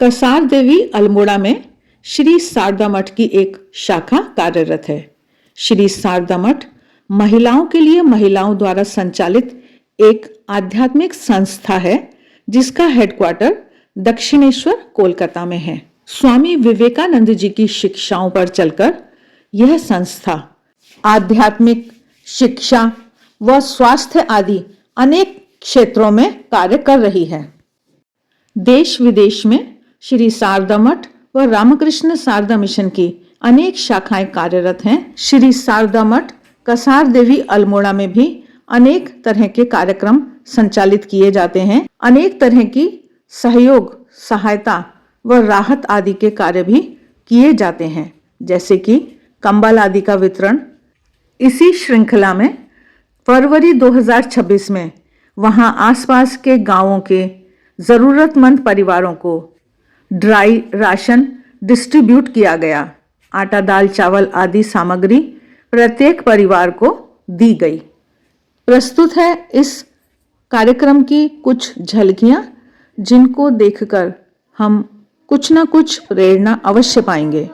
कसार देवी अल्मोड़ा में श्री शारदा मठ की एक शाखा कार्यरत है। श्री शारदा मठ महिलाओं के लिए महिलाओं द्वारा संचालित एक आध्यात्मिक संस्था है, जिसका हेडक्वार्टर दक्षिणेश्वर कोलकाता में है। स्वामी विवेकानंद जी की शिक्षाओं पर चलकर यह संस्था आध्यात्मिक शिक्षा व स्वास्थ्य आदि अनेक क्षेत्रों में कार्य कर रही है। देश विदेश में श्री शारदा मठ व रामकृष्ण शारदा मिशन की अनेक शाखाएं कार्यरत हैं। श्री शारदा मठ कसार देवी अल्मोड़ा में भी अनेक तरह के कार्यक्रम संचालित किए जाते हैं। अनेक तरह की सहयोग, सहायता व राहत आदि के कार्य भी किए जाते हैं, जैसे कि कंबल आदि का वितरण। इसी श्रृंखला में फरवरी 2026 में वहां आसपास के गांवों के जरूरतमंद परिवारों को ड्राई राशन डिस्ट्रीब्यूट किया गया। आटा, दाल, चावल आदि सामग्री प्रत्येक परिवार को दी गई। प्रस्तुत है इस कार्यक्रम की कुछ झलकियां, जिनको देखकर हम कुछ न कुछ प्रेरणा अवश्य पाएंगे।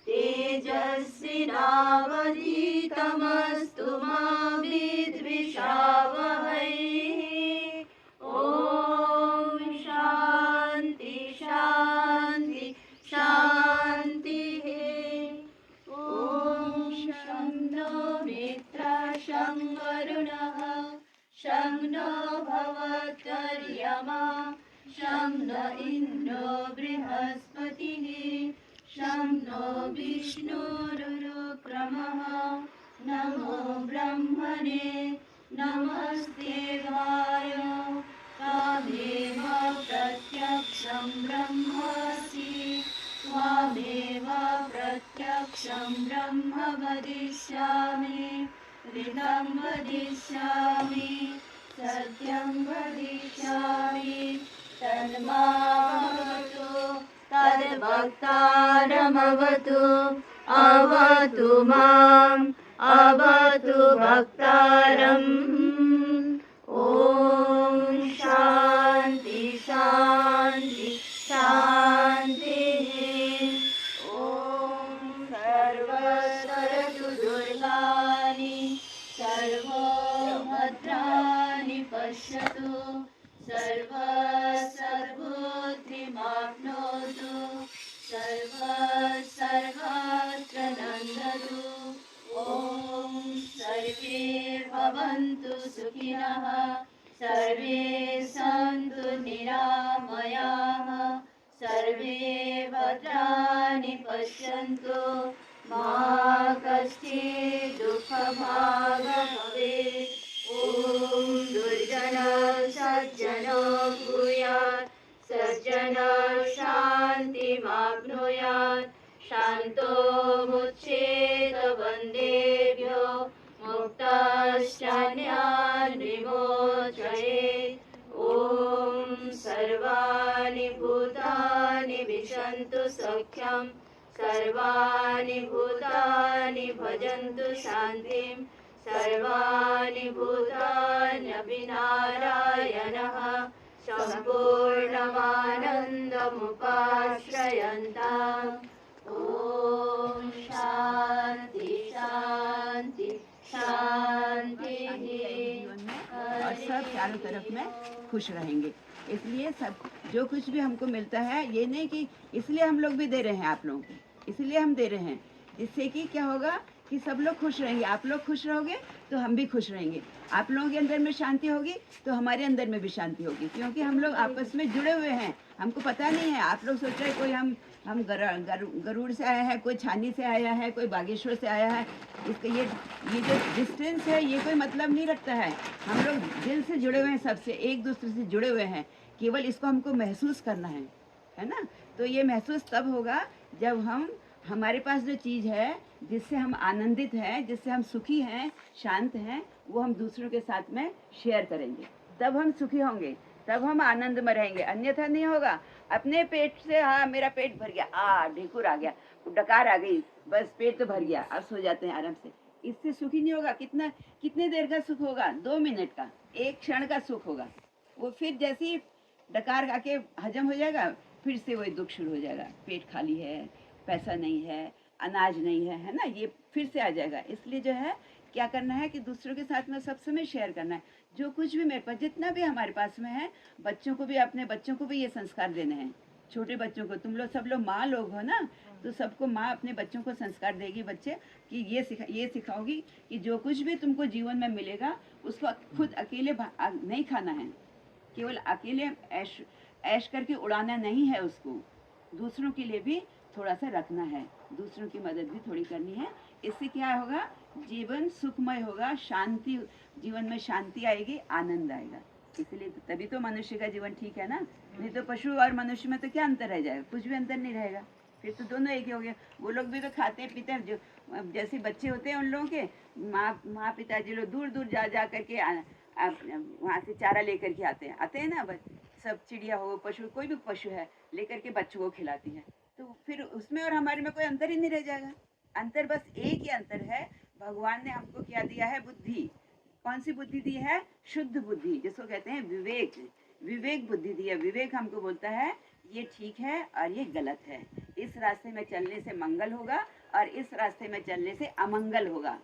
तेजस्विनावधीतमस्तु मा विद्विषावहै। ॐ शान्ति शान्ति शान्तिः। ॐ शं नो मित्रः शं वरुणः शं नो भवत्वर्यमा शं न इन्द्रो बृहस्पतिः शं नो विष्णुरुक्रमः। नमो ब्रह्मणे नमस्ते वाय त्वमेव प्रत्यक्षं ब्रह्मासि त्वमेव प्रत्यक्षं ब्रह्म वदिष्यामि ऋतं वदिष्यामि सत्यं वदिष्यामि। तन्मामवतु तद्भक्तारमवतु अवतु माम् अवतु भक्तारम्। ॐ शान्ति शान्ति शान्तिः। ॐ सर्वसरतु दुर्गानि सर्वो भद्राणि पश्यतु सर्वबुद्धिमाप्नोतु सर्वत्र नन्दतु। ॐ सर्वे भवन्तु सुखिनः सर्वे सन्तु निरामयाः सर्वे भद्राणि पश्यन्तु मा कश्चित् दुःखभाग् भवेत्। ॐ दुर्जनो सज्जनो भूयात् सज्जनो शान्तिमाप्नुयात् शान्तो मुच्येत बन्देभ्यो मुक्तश्चान्यान् विमोचयेत्। ॐ सर्वाणि भूतानि विशन्तु सख्यं सर्वाणि भूतानि भजन्तु शान्तिं सर्वाणि भूतान्यपि नारायणः सम्पूर्णमानन्दमुपाश्रयन्ताम्। ॐ शान्ति शान्ति शान्तिः। और सब चारों तरफ में खुश रहेंगे। इसलिए सब जो कुछ भी हमको मिलता है, ये नहीं कि इसलिए हम लोग भी दे रहे हैं आप लोगों को, इसलिए हम दे रहे हैं, इससे कि क्या होगा कि सब लोग खुश रहेंगे। आप लोग खुश रहोगे तो हम भी खुश रहेंगे। आप लोगों के अंदर में शांति होगी तो हमारे अंदर में भी शांति होगी, क्योंकि हम लोग आपस में जुड़े हुए हैं। हमको पता नहीं है, आप लोग सोच रहे कोई हम गरुड़ से आया है, कोई छानी से आया है, कोई बागेश्वर से आया है। इसका ये जो डिस्टेंस है ये कोई मतलब नहीं रखता है। हम लोग दिल से जुड़े हुए हैं, सबसे एक दूसरे से जुड़े हुए हैं। केवल इसको हमको महसूस करना है ना। तो ये महसूस तब होगा जब हमारे पास जो चीज़ है जिससे हम आनंदित हैं, जिससे हम सुखी हैं, शांत हैं, वो हम दूसरों के साथ में शेयर करेंगे, तब हम सुखी होंगे, तब हम आनंद में रहेंगे। अन्यथा नहीं होगा। अपने पेट से हाँ मेरा पेट भर गया, ढेकुर आ गया, डकार आ गई, बस पेट तो भर गया, अब सो जाते हैं आराम से, इससे सुख ही नहीं होगा। कितने देर का सुख होगा? 2 मिनट का, 1 क्षण का सुख होगा। वो फिर जैसे ही डकार आके हजम हो जाएगा, फिर से वही दुख शुरू हो जाएगा। पेट खाली है, पैसा नहीं है, अनाज नहीं है ना, ये फिर से आ जाएगा। इसलिए जो है क्या करना है कि दूसरों के साथ में सब समय शेयर करना है। जो कुछ भी मेरे पास, जितना भी हमारे पास में है, बच्चों को भी, अपने बच्चों को भी ये संस्कार देने हैं। छोटे बच्चों को, तुम लोग सब लोग माँ लोग हो ना, तो सबको माँ अपने बच्चों को संस्कार देगी बच्चे कि ये सिखाओगी कि जो कुछ भी तुमको जीवन में मिलेगा उसको खुद अकेले नहीं खाना है। केवल अकेले ऐश करके उड़ाना नहीं है उसको, दूसरों के लिए भी थोड़ा सा रखना है, दूसरों की मदद भी थोड़ी करनी है। इससे क्या होगा? जीवन सुखमय होगा, शांति, जीवन में शांति आएगी, आनंद आएगा। इसलिए तभी तो मनुष्य का जीवन ठीक है ना, नहीं तो पशु और मनुष्य में तो क्या अंतर रह जाएगा? कुछ भी अंतर नहीं रहेगा, फिर तो दोनों एक ही हो गए। वो लोग भी तो खाते हैं पीते हैं, जो जैसे बच्चे होते हैं उन लोगों के, माँ पिताजी लोग दूर दूर जा करके वहाँ से चारा लेकर के आते हैं ना, बस सब चिड़िया हो, पशु, कोई भी पशु है, लेकर के बच्चों को खिलाती है। तो फिर उसमें और हमारे में कोई अंतर ही नहीं रह जाएगा। अंतर बस एक ही अंतर है, भगवान ने हमको क्या दिया है? बुद्धि। कौन सी बुद्धि दी है? शुद्ध बुद्धि, जिसको कहते हैं विवेक। विवेक बुद्धि दी है। विवेक हमको बोलता है ये ठीक है और ये गलत है, इस रास्ते में चलने से मंगल होगा और इस रास्ते में चलने से अमंगल होगा।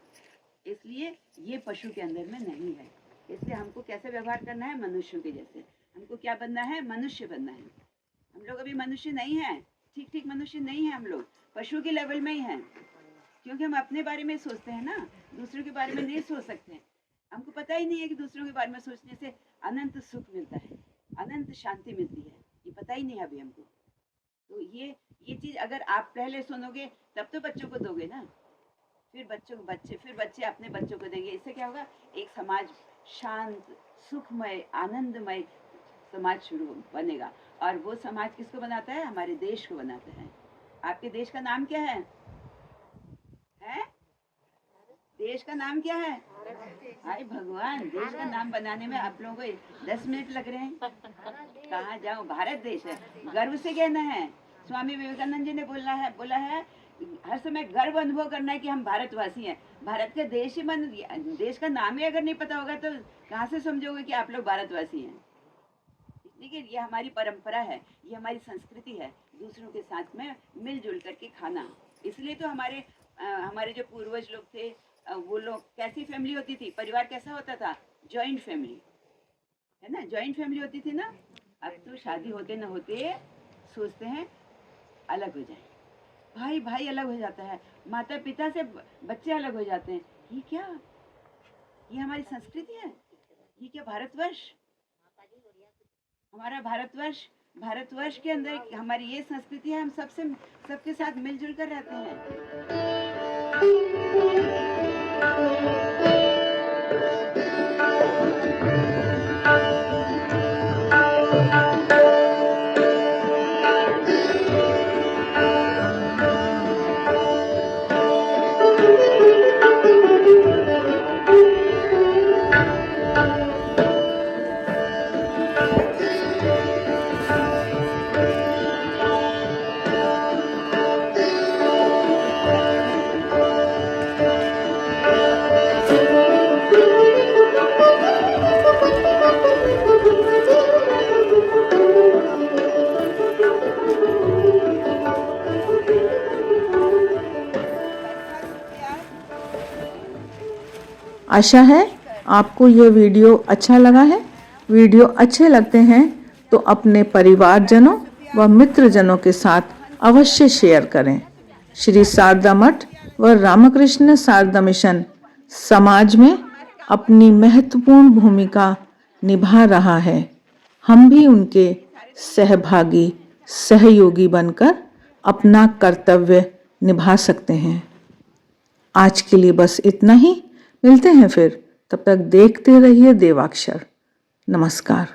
इसलिए ये पशु के अंदर में नहीं है। इसलिए हमको कैसे व्यवहार करना है? मनुष्यों के जैसे। हमको क्या बनना है? मनुष्य बनना है। हम लोग अभी मनुष्य नहीं हैं, ठीक मनुष्य नहीं है, हम लोग पशु के लेवल में ही हैं, क्योंकि हम अपने बारे में सोचते हैं ना, दूसरों के बारे में नहीं सोच सकते। हमको पता ही नहीं है कि दूसरों के बारे में सोचने से अनंत सुख मिलता है, अनंत शांति मिलती है, ये पता ही नहीं है अभी हमको। तो ये चीज अगर आप पहले सुनोगे तब तो बच्चों को दोगे ना, फिर बच्चे अपने बच्चों को देंगे। इससे क्या होगा? एक समाज शांत, सुखमय, आनंदमय समाज शुरू बनेगा। और वो समाज किसको बनाता है? हमारे देश को बनाता है। आपके देश का नाम क्या है? देश का नाम क्या है? हाय भगवान, देश का नाम बनाने में आप लोगों को 10 मिनट लग रहे हैं। कहाँ जाओ? भारत देश है, गर्व से कहना है। स्वामी विवेकानंद जी ने बोला है हर समय गर्व अनुभव करना है कि हम भारतवासी हैं। भारत का देश का नाम ही अगर नहीं पता होगा तो कहाँ से समझोगे कि आप लोग भारतवासी हैं? इसलिए ये हमारी परंपरा है, ये हमारी संस्कृति है, दूसरों के साथ में मिलजुल करके खाना। इसलिए तो हमारे जो पूर्वज लोग थे, वो लोग, कैसी फैमिली होती थी? परिवार कैसा होता था? जॉइंट फैमिली, है ना, जॉइंट फैमिली होती थी ना। अब तो शादी होते न होते सोचते हैं अलग हो जाए, भाई अलग हो जाता है, माता पिता से बच्चे अलग हो जाते हैं। ये क्या? ये हमारी संस्कृति है? ये क्या भारतवर्ष? हमारा भारतवर्ष के अंदर हमारी ये संस्कृति है। हम सबके साथ मिलजुल कर रहते हैं। आशा है आपको ये वीडियो अच्छा लगा है। वीडियो अच्छे लगते हैं तो अपने परिवारजनों व मित्रजनों के साथ अवश्य शेयर करें। श्री शारदा मठ व रामकृष्ण शारदा मिशन समाज में अपनी महत्वपूर्ण भूमिका निभा रहा है। हम भी उनके सहभागी, सहयोगी बनकर अपना कर्तव्य निभा सकते हैं। आज के लिए बस इतना ही। मिलते हैं फिर, तब तक देखते रहिए देवाक्षर। नमस्कार।